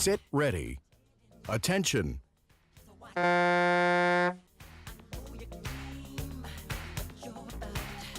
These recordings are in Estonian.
Sit ready. Attention.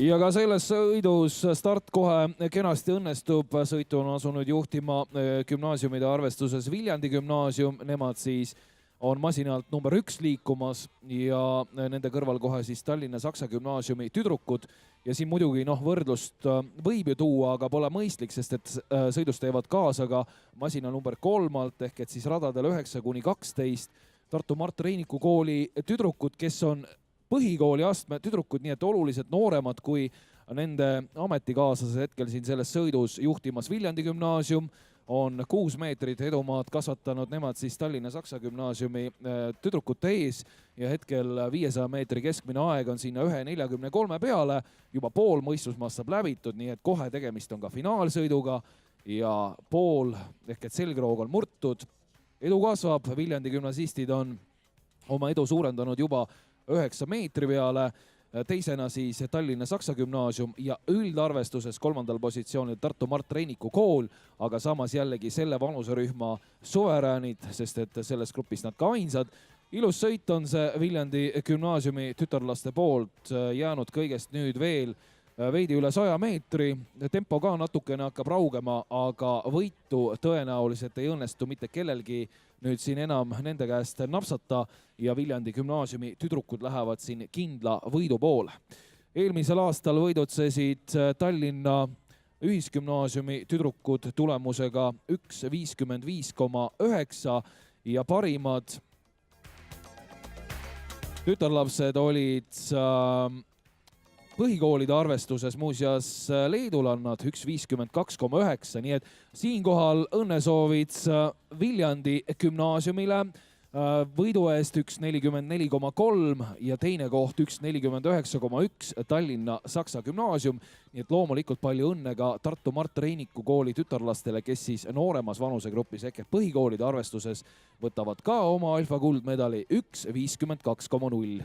Ja ka selles sõidus start kohe kenasti õnnestub. Sõitu on asunud juhtima gümnaasiumide arvestuses Viljandi gümnaasium. Nemad siis on masinalt number 1 liikumas ja nende kõrval kohe siis Tallinna Saksa gümnaasiumi tüdrukud. Ja siin muidugi võrdlust võib ju tuua, aga pole mõistlik, sest et sõidus teevad kaasa ka masina number 3-alt ehk et siis radadel 9–12 Tartu Mart Reiniku kooli tüdrukud, kes on põhikooli astme tüdrukud, nii et oluliselt nooremad kui nende ametikaaslased hetkel siin selles sõidus juhtimas Viljandi gümnaasium. On 6 meetrit edumaad kasvatanud nemad siis Tallinna Saksa gümnaasiumi tüdrukute ees ja hetkel 500 meetri keskmine aeg on sinna 1:43 peale. Juba pool mõistusmaast saab läbitud, nii et kohe tegemist on ka finaalsõiduga ja pool ehk et selgroog on murtud. Edu kasvab, Viljandi gümnasistid on oma edu suurendanud juba 9 meetri peale. Teisena siis Tallinna Saksa gümnaasium ja üldarvestuses 3. positsioonil Tartu Mart Reiniku kool, aga samas jällegi selle vanuserühma suveräänid, sest et selles grupis nad ka ainsad. Ilus sõit on see Viljandi gümnaasiumi tütarlaste poolt jäänud kõigest nüüd veel veidi üle 100 meetri. Tempo ka natukene hakkab raugema, aga võitu tõenäoliselt ei õnnestu mitte kellelgi nüüd siin enam nende käest napsata ja Viljandi gümnaasiumi tüdrukud lähevad siin kindla võidu poole. Eelmisel aastal võidutsesid Tallinna ühisgümnaasiumi tüdrukud tulemusega 1:55,9 ja parimad tütarlapsed olid põhikoolide arvestuses muuseas leedulannad 1:52,9, nii et siinkohal õnnesoovid Viljandi gümnaasiumile võidu eest 1:44,3 ja teine koht 1:49,1 Tallinna Saksa gümnaasium. Nii et loomulikult palju õnne ka Tartu Mart Reiniku kooli tütarlastele, kes siis nooremas vanusegrupis ehk põhikoolide arvestuses võtavad ka oma alfa kuldmedali 1:52,0.